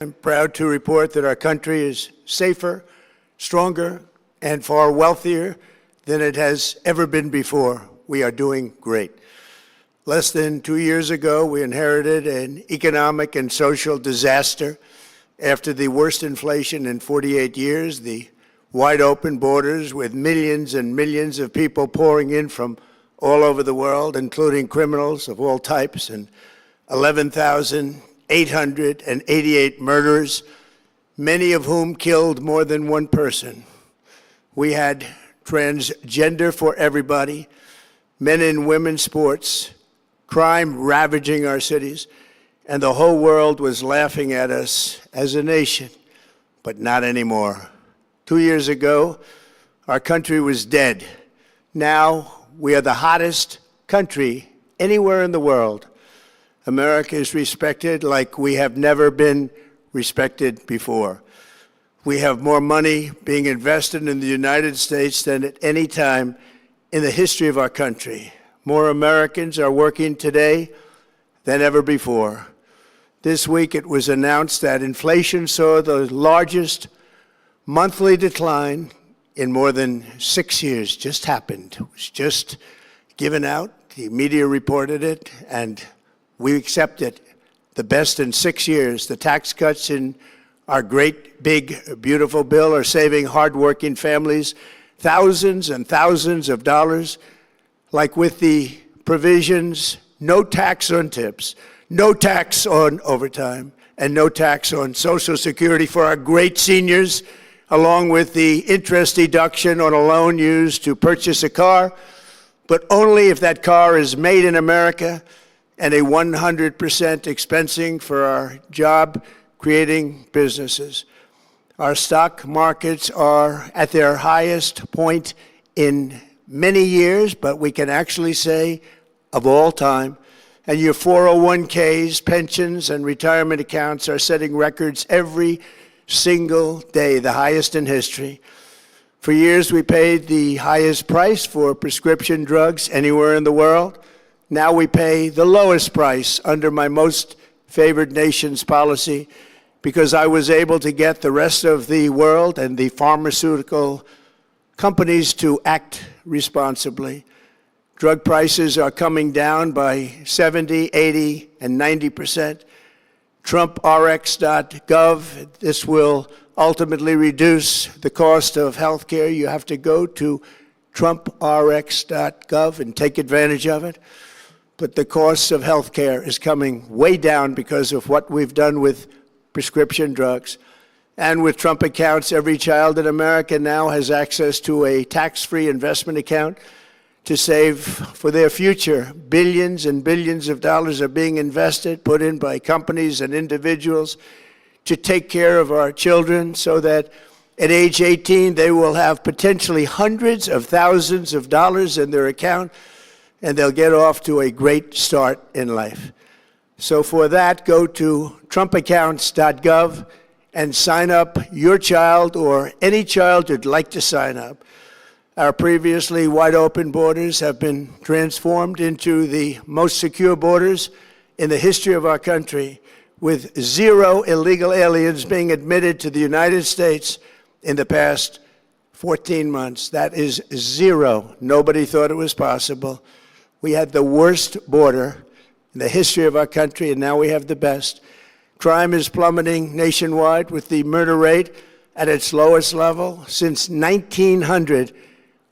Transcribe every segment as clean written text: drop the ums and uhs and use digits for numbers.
I'm proud to report that our country is safer, stronger, and far wealthier than it has ever been before. We are doing great. Less than 2 years ago, we inherited an economic and social disaster. After the worst inflation in 48 years, the wide open borders with millions and millions of people pouring in from all over the world, including criminals of all types, and 11,888 murderers, many of whom killed more than one person. We had transgender for everybody, men and women's sports, crime ravaging our cities, and the whole world was laughing at us as a nation, but not anymore. 2 years ago, our country was dead. Now we are the hottest country anywhere in the world. America is respected like we have never been respected before. We have more money being invested in the United States than at any time in the history of our country. More Americans are working today than ever before. This week it was announced that inflation saw the largest monthly decline in more than 6 years. Just happened. It was just given out. The media reported it, and we accept it. The best in 6 years. The tax cuts in our great, big, beautiful bill are saving hardworking families thousands and thousands of dollars, like with the provisions, no tax on tips, no tax on overtime, and no tax on Social Security for our great seniors, along with the interest deduction on a loan used to purchase a car, but only if that car is made in America, and a 100% expensing for our job-creating businesses. Our stock markets are at their highest point in many years, but we can actually say of all time. And your 401ks, pensions, and retirement accounts are setting records every single day, the highest in history. For years, we paid the highest price for prescription drugs anywhere in the world. Now we pay the lowest price under my most favored nation's policy because I was able to get the rest of the world and the pharmaceutical companies to act responsibly. Drug prices are coming down by 70, 80, and 90%. TrumpRx.gov, this will ultimately reduce the cost of health care. You have to go to TrumpRx.gov and take advantage of it. But the cost of health care is coming way down because of what we've done with prescription drugs. And with Trump accounts, every child in America now has access to a tax-free investment account to save for their future. Billions and billions of dollars are being invested, put in by companies and individuals to take care of our children so that at age 18, they will have potentially hundreds of thousands of dollars in their account, and they'll get off to a great start in life. So for that, go to TrumpAccounts.gov and sign up your child or any child who'd like to sign up. Our previously wide open borders have been transformed into the most secure borders in the history of our country, with 0 illegal aliens being admitted to the United States in the past 14 months. That is 0. Nobody thought it was possible. We had the worst border in the history of our country, and now we have the best. Crime is plummeting nationwide, with the murder rate at its lowest level since 1900,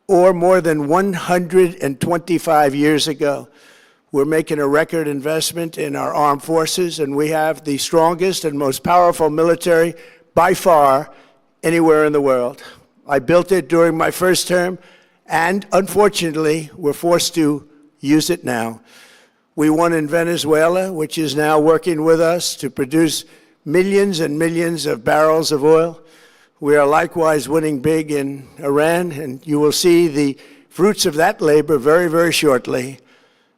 or more than 125 years ago. We're making a record investment in our armed forces, and we have the strongest and most powerful military by far anywhere in the world. I built it during my first term, and unfortunately, we're forced to use it now. We won in Venezuela, which is now working with us to produce millions and millions of barrels of oil. We are likewise winning big in Iran, and you will see the fruits of that labor very, very shortly.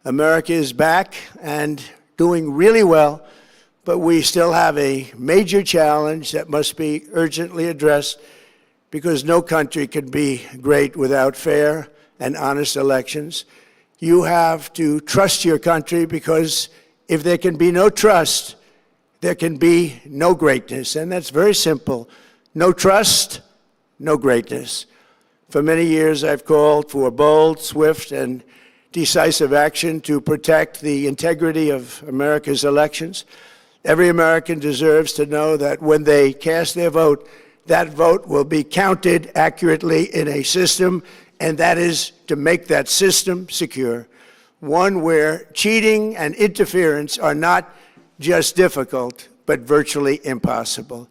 America is back and doing really well, but we still have a major challenge that must be urgently addressed because no country can be great without fair and honest elections. You have to trust your country, because if there can be no trust, there can be no greatness. And that's very simple. No trust, no greatness. For many years, I've called for bold, swift, and decisive action to protect the integrity of America's elections. Every American deserves to know that when they cast their vote, that vote will be counted accurately in a system, and that is to make that system secure. One where cheating and interference are not just difficult, but virtually impossible.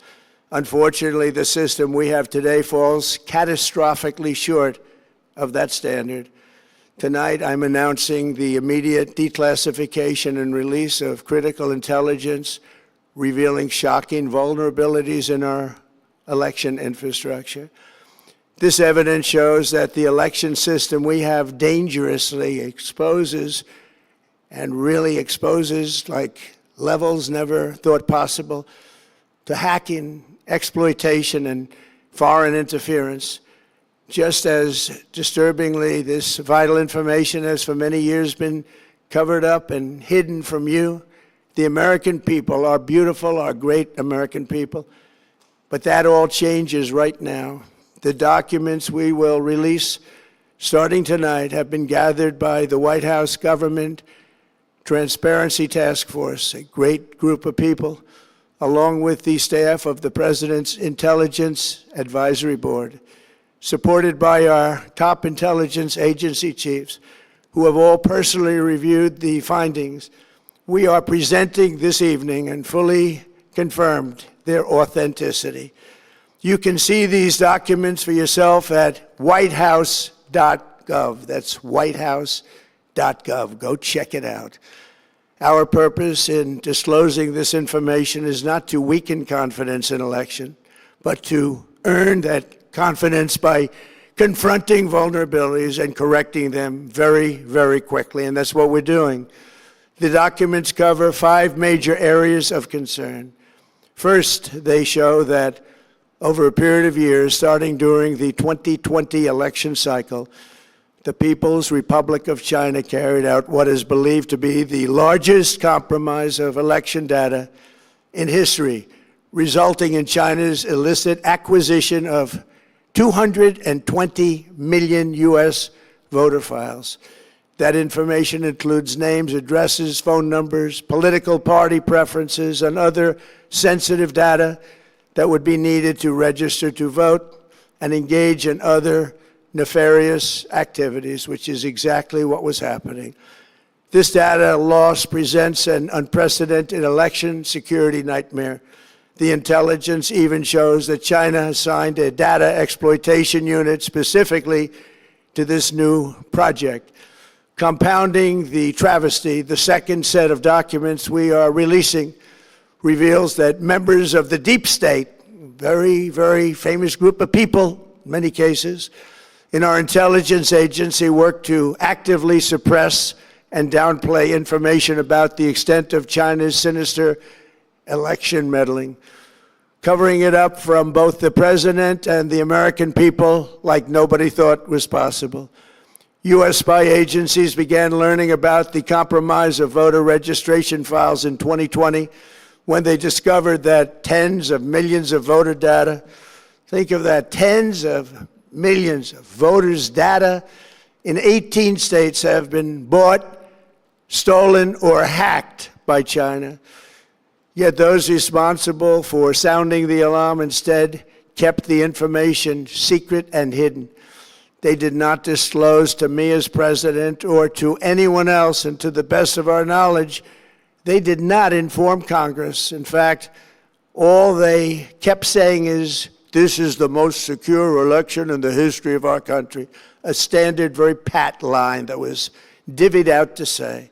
Unfortunately, the system we have today falls catastrophically short of that standard. Tonight, I'm announcing the immediate declassification and release of critical intelligence revealing shocking vulnerabilities in our election infrastructure. This evidence shows that the election system we have dangerously exposes and really exposes like levels never thought possible to hacking, exploitation, and foreign interference. Just as disturbingly, this vital information has for many years been covered up and hidden from you, the American people, our beautiful, our great American people. But that all changes right now. The documents we will release starting tonight have been gathered by the White House Government Transparency Task Force, a great group of people, along with the staff of the President's Intelligence Advisory Board, supported by our top intelligence agency chiefs, who have all personally reviewed the findings. We are presenting this evening and fully confirmed their authenticity. You can see these documents for yourself at whitehouse.gov. That's whitehouse.gov. Go check it out. Our purpose in disclosing this information is not to weaken confidence in election, but to earn that confidence by confronting vulnerabilities and correcting them very, very quickly. And that's what we're doing. The documents cover 5 major areas of concern. First, they show that over a period of years, starting during the 2020 election cycle, the People's Republic of China carried out what is believed to be the largest compromise of election data in history, resulting in China's illicit acquisition of 220 million U.S. voter files. That information includes names, addresses, phone numbers, political party preferences, and other sensitive data that would be needed to register to vote and engage in other nefarious activities, which is exactly what was happening. This data loss presents an unprecedented election security nightmare. The intelligence even shows that China has signed a data exploitation unit specifically to this new project. Compounding the travesty, the second set of documents we are releasing reveals that members of the deep state, very, very famous group of people, in many cases, in our intelligence agency work to actively suppress and downplay information about the extent of China's sinister election meddling, covering it up from both the president and the American people like nobody thought was possible. U.S. spy agencies began learning about the compromise of voter registration files in 2020 when they discovered that tens of millions of voter data, think of that, tens of millions of voters' data in 18 states have been bought, stolen, or hacked by China. Yet those responsible for sounding the alarm instead kept the information secret and hidden. They did not disclose to me as president or to anyone else, and to the best of our knowledge, they did not inform Congress. In fact, all they kept saying is, this is the most secure election in the history of our country. A standard, very pat line that was divvied out to say.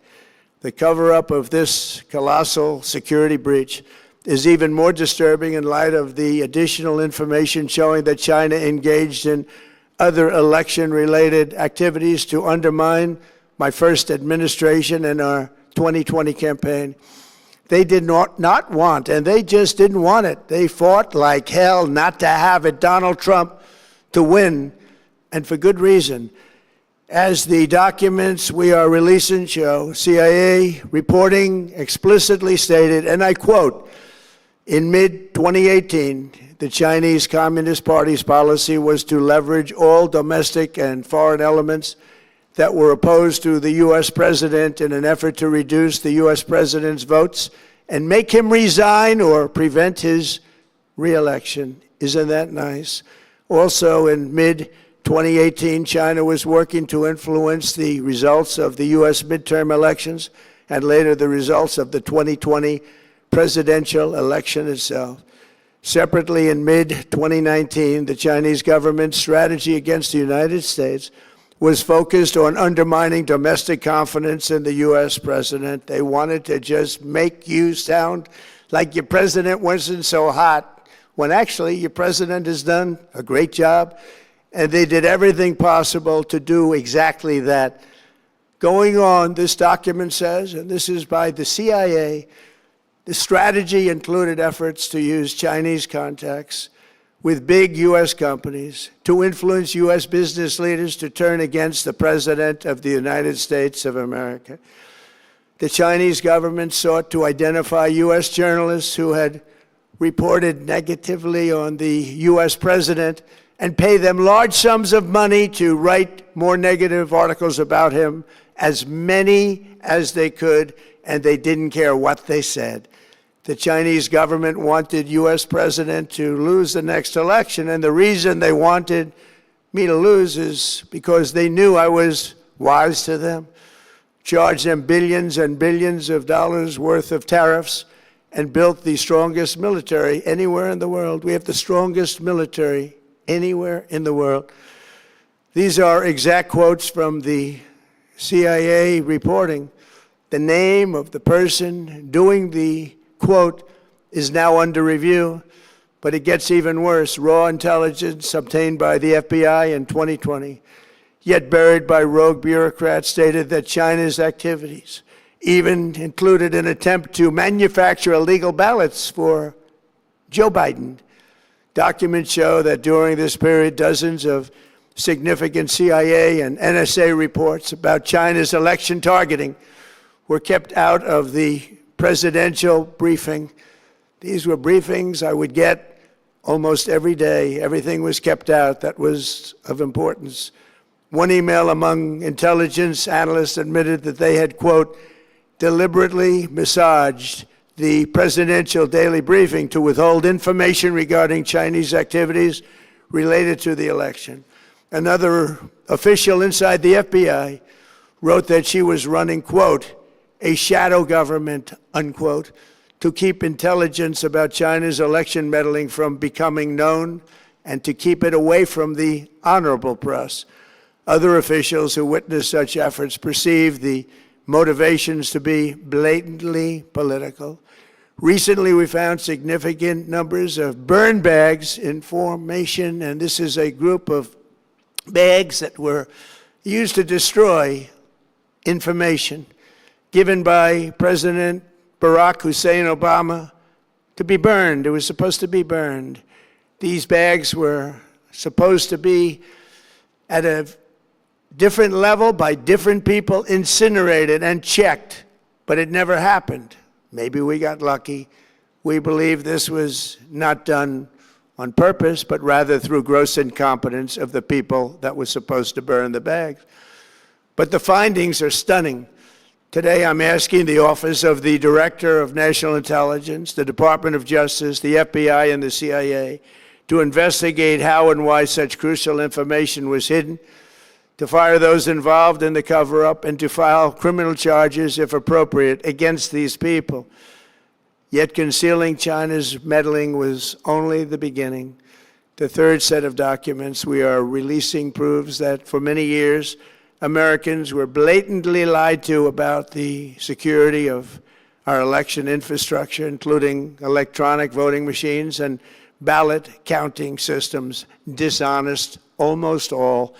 The cover-up of this colossal security breach is even more disturbing in light of the additional information showing that China engaged in other election-related activities to undermine my first administration and our 2020 campaign. They did not want, and they just didn't want it. They fought like hell not to have it, Donald Trump, to win, and for good reason. As the documents we are releasing show, CIA reporting explicitly stated, and I quote, In mid-2018, the Chinese Communist Party's policy was to leverage all domestic and foreign elements that were opposed to the U.S. president in an effort to reduce the U.S. president's votes and make him resign or prevent his re-election. Isn't that nice? Also, in mid-2018, China was working to influence the results of the U.S. midterm elections and later the results of the 2020 presidential election itself. Separately, in mid-2019, the Chinese government's strategy against the United States was focused on undermining domestic confidence in the U.S. president. They wanted to just make you sound like your president wasn't so hot, when actually your president has done a great job, and they did everything possible to do exactly that. Going on, this document says, and this is by the CIA, the strategy included efforts to use Chinese contacts with big U.S. companies to influence U.S. business leaders to turn against the President of the United States of America. The Chinese government sought to identify U.S. journalists who had reported negatively on the U.S. president and pay them large sums of money to write more negative articles about him, as many as they could, and they didn't care what they said. The Chinese government wanted U.S. president to lose the next election, and the reason they wanted me to lose is because they knew I was wise to them, charged them billions and billions of dollars worth of tariffs, and built the strongest military anywhere in the world. We have the strongest military anywhere in the world. These are exact quotes from the CIA reporting. The name of the person doing the quote is now under review, but it gets even worse. Raw intelligence obtained by the FBI in 2020, yet buried by rogue bureaucrats, stated that China's activities even included an attempt to manufacture illegal ballots for Joe Biden. Documents show that during this period, dozens of significant CIA and NSA reports about China's election targeting were kept out of the presidential briefing. These were briefings I would get almost every day. Everything was kept out that was of importance. One email among intelligence analysts admitted that they had, quote, deliberately massaged the presidential daily briefing to withhold information regarding Chinese activities related to the election. Another official inside the FBI wrote that she was running, quote, a shadow government, unquote, to keep intelligence about China's election meddling from becoming known and to keep it away from the honorable press. Other officials who witnessed such efforts perceived the motivations to be blatantly political. Recently, we found significant numbers of burn bags in formation, and this is a group of bags that were used to destroy information given by President Barack Hussein Obama to be burned. It was supposed to be burned. These bags were supposed to be at a different level by different people, incinerated and checked, but it never happened. Maybe we got lucky. We believe this was not done on purpose, but rather through gross incompetence of the people that were supposed to burn the bags. But the findings are stunning. Today, I'm asking the Office of the Director of National Intelligence, the Department of Justice, the FBI, and the CIA to investigate how and why such crucial information was hidden, to fire those involved in the cover-up, and to file criminal charges, if appropriate, against these people. Yet concealing China's meddling was only the beginning. The third set of documents we are releasing proves that for many years, Americans were blatantly lied to about the security of our election infrastructure, including electronic voting machines and ballot counting systems. Dishonest, almost all.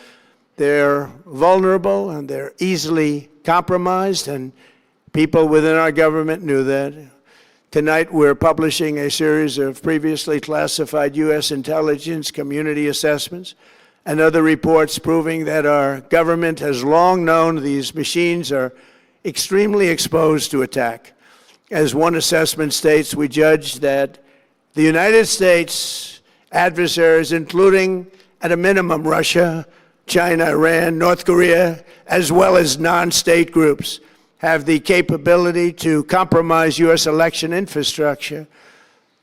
They're vulnerable and they're easily compromised, and people within our government knew that. Tonight, we're publishing a series of previously classified U.S. intelligence community assessments and other reports proving that our government has long known these machines are extremely exposed to attack. As one assessment states, we judge that The United States adversaries, including at a minimum Russia, China, Iran, North Korea, as well as non-state groups, have the capability to compromise U.S. election infrastructure.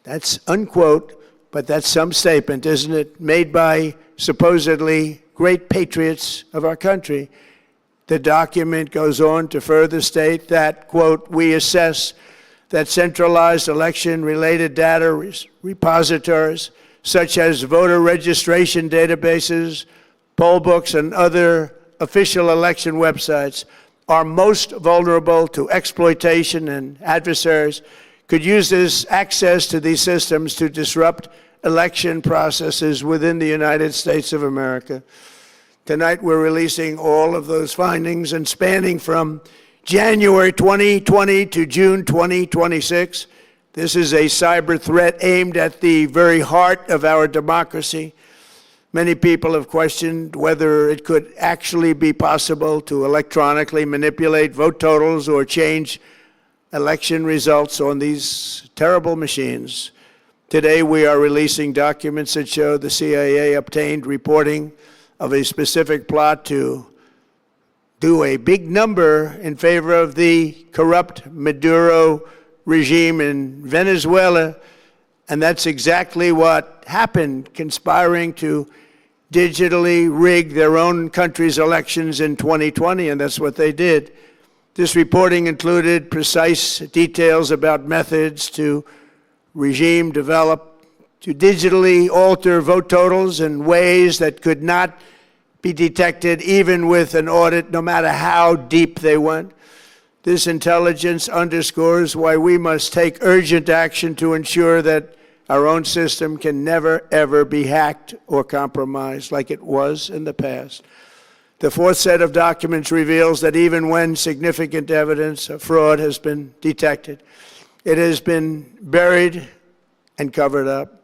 That's unquote, but that's some statement, isn't it? Made by supposedly great patriots of our country. The document goes on to further state that, quote, we assess that centralized election-related data repositories, such as voter registration databases, poll books, and other official election websites, are most vulnerable to exploitation, and adversaries could use this access to these systems to disrupt election processes within the United States of America. Tonight, we're releasing all of those findings, and spanning from January 2020 to June 2026. This is a cyber threat aimed at the very heart of our democracy. Many people have questioned whether it could actually be possible to electronically manipulate vote totals or change election results on these terrible machines. Today, we are releasing documents that show the CIA obtained reporting of a specific plot to do a big number in favor of the corrupt Maduro regime in Venezuela, and that's exactly what happened, conspiring to digitally rig their own country's elections in 2020, and that's what they did. This reporting included precise details about methods to regime develop to digitally alter vote totals in ways that could not be detected even with an audit, no matter how deep they went. This intelligence underscores why we must take urgent action to ensure that our own system can never, ever be hacked or compromised like it was in the past. The fourth set of documents reveals that even when significant evidence of fraud has been detected, it has been buried and covered up.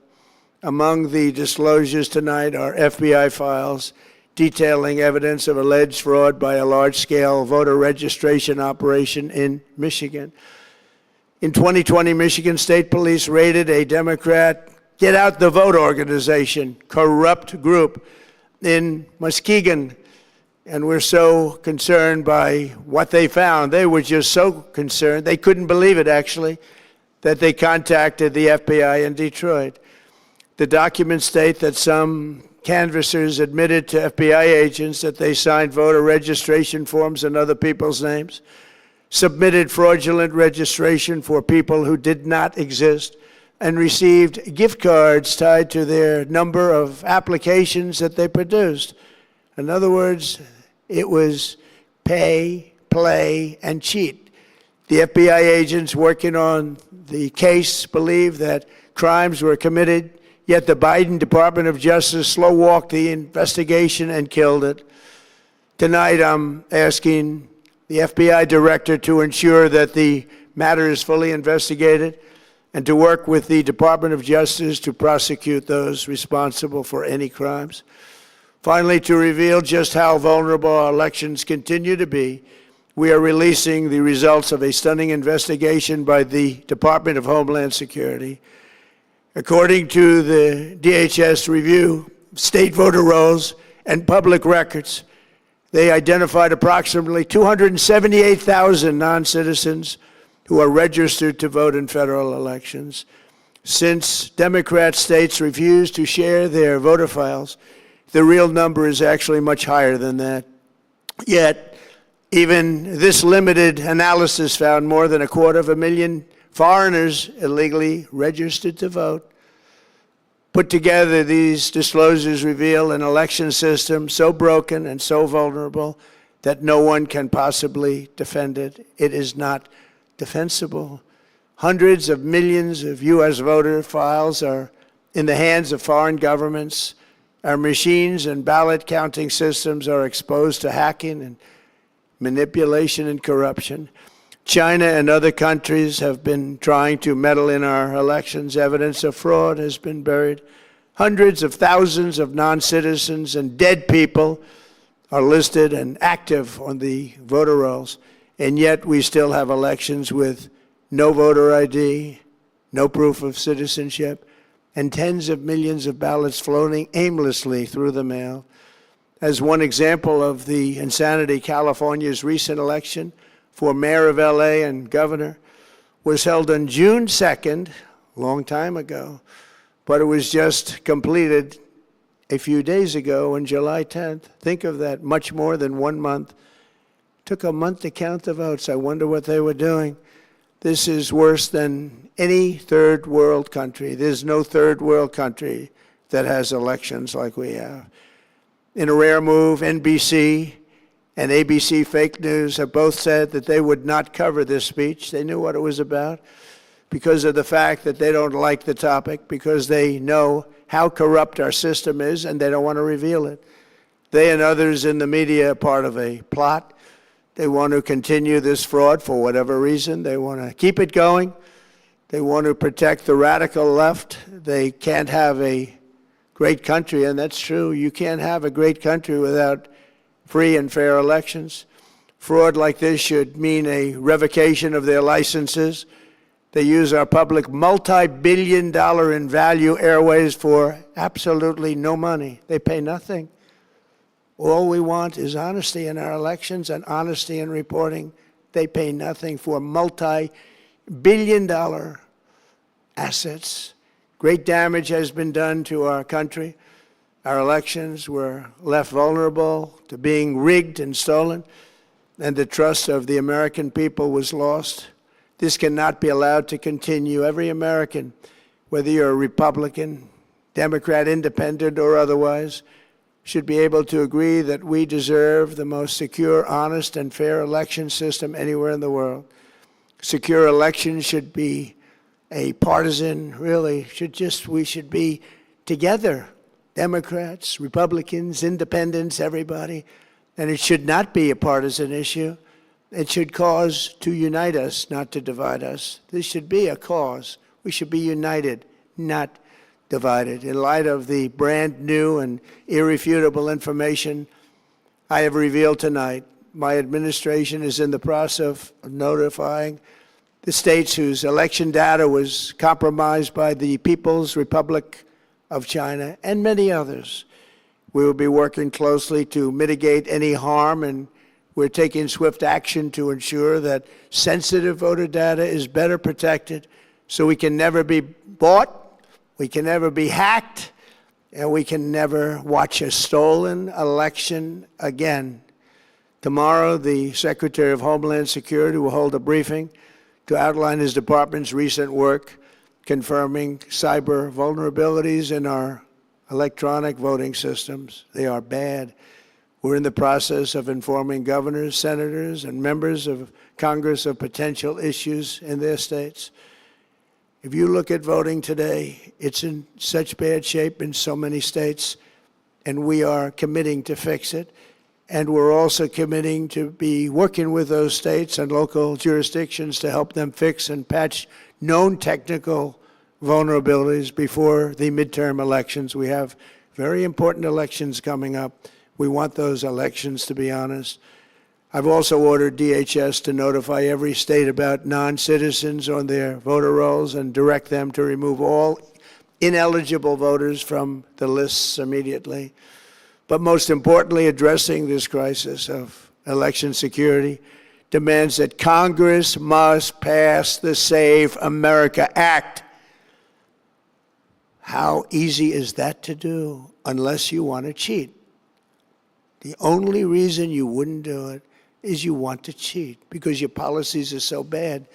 Among the disclosures tonight are FBI files detailing evidence of alleged fraud by a large-scale voter registration operation in Michigan. In 2020, Michigan State Police raided a Democrat Get Out the Vote organization, corrupt group in Muskegon. And we're so concerned by what they found. They were just so concerned, they couldn't believe it, actually, that they contacted the FBI in Detroit. The documents state that some canvassers admitted to FBI agents that they signed voter registration forms in other people's names, submitted fraudulent registration for people who did not exist, and received gift cards tied to their number of applications that they produced. In other words, it was pay, play, and cheat. The FBI agents working on the case believe that crimes were committed, yet the Biden Department of Justice slow-walked the investigation and killed it. Tonight, I'm asking the FBI director to ensure that the matter is fully investigated and to work with the Department of Justice to prosecute those responsible for any crimes. Finally, to reveal just how vulnerable our elections continue to be, we are releasing the results of a stunning investigation by the Department of Homeland Security. According to the DHS review, state voter rolls and public records, they identified approximately 278,000 non-citizens who are registered to vote in federal elections. Since Democrat states refuse to share their voter files, the real number is actually much higher than that. Yet, even this limited analysis found more than 250,000 foreigners illegally registered to vote. Put together, these disclosures reveal an election system so broken and so vulnerable that no one can possibly defend it. It is not defensible. Hundreds of millions of U.S. voter files are in the hands of foreign governments. Our machines and ballot counting systems are exposed to hacking and manipulation and corruption. China and other countries have been trying to meddle in our elections. Evidence of fraud has been buried. Hundreds of thousands of non-citizens and dead people are listed and active on the voter rolls, and yet we still have elections with no voter ID, no proof of citizenship, and tens of millions of ballots floating aimlessly through the mail. As one example of the insanity, California's recent election for mayor of LA and governor was held on June 2nd, a long time ago, but it was just completed a few days ago on July 10th. Think of that, much more than 1 month. Took a month to count the votes. I wonder what they were doing. This is worse than any third world country. There's no third world country that has elections like we have. In a rare move, NBC and ABC Fake News have both said that they would not cover this speech. They knew what it was about because of the fact that they don't like the topic, because they know how corrupt our system is and they don't want to reveal it. They and others in the media are part of a plot. They want to continue this fraud for whatever reason. They want to keep it going. They want to protect the radical left. They can't have a great country, and that's true. You can't have a great country without free and fair elections. Fraud like this should mean a revocation of their licenses. They use our public multi-billion-dollar in value airways for absolutely no money. They pay nothing. All we want is honesty in our elections and honesty in reporting. They pay nothing for multi-billion-dollar assets. Great damage has been done to our country. Our elections were left vulnerable to being rigged and stolen, and the trust of the American people was lost. This cannot be allowed to continue. Every American, whether you're a Republican, Democrat, Independent, or otherwise, should be able to agree that we deserve the most secure, honest, and fair election system anywhere in the world. Secure elections should be a partisan, really, we should be together, Democrats, Republicans, Independents, everybody, and it should not be a partisan issue. It should cause to unite us, not to divide us. This should be a cause. We should be united, not divided. In light of the brand new and irrefutable information I have revealed tonight, my administration is in the process of notifying the states whose election data was compromised by the People's Republic of China and many others. We will be working closely to mitigate any harm, and we're taking swift action to ensure that sensitive voter data is better protected so we can never be bought, we can never be hacked, and we can never watch a stolen election again. Tomorrow, the Secretary of Homeland Security will hold a briefing to outline his department's recent work confirming cyber vulnerabilities in our electronic voting systems. They are bad. We're in the process of informing governors, senators, and members of Congress of potential issues in their states. If you look at voting today, it's in such bad shape in so many states, and we are committing to fix it. And we're also committing to be working with those states and local jurisdictions to help them fix and patch known technical vulnerabilities before the midterm elections. We have very important elections coming up. We want those elections to be honest. I've also ordered DHS to notify every state about non-citizens on their voter rolls and direct them to remove all ineligible voters from the lists immediately. But most importantly, addressing this crisis of election security demands that Congress must pass the Save America Act. How easy is that to do unless you want to cheat? The only reason you wouldn't do it is you want to cheat because your policies are so bad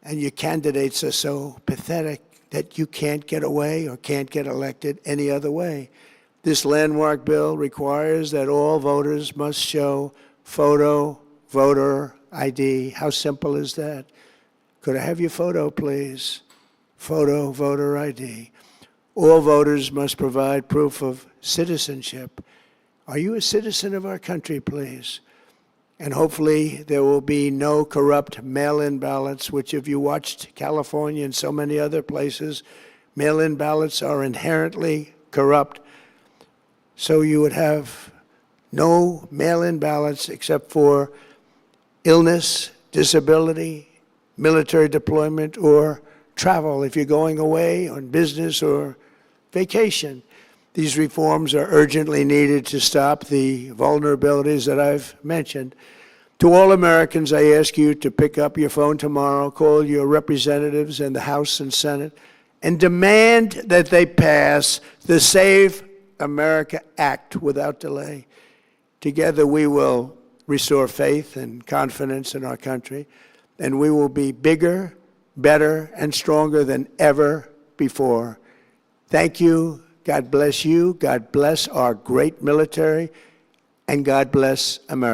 and your candidates are so pathetic that you can't get away or can't get elected any other way. This landmark bill requires that all voters must show photo voter ID. How simple is that? Could I have your photo, please? Photo voter ID. All voters must provide proof of citizenship. Are you a citizen of our country, please? And hopefully there will be no corrupt mail-in ballots, which if you watched California and so many other places, mail-in ballots are inherently corrupt. So you would have no mail-in ballots except for illness, disability, military deployment, or travel if you're going away on business or vacation. These reforms are urgently needed to stop the vulnerabilities that I've mentioned. To all Americans, I ask you to pick up your phone tomorrow, call your representatives in the House and Senate, and demand that they pass the Save America Act without delay. Together, we will restore faith and confidence in our country, and we will be bigger, better, and stronger than ever before. Thank you. God bless you. God bless our great military, and God bless America.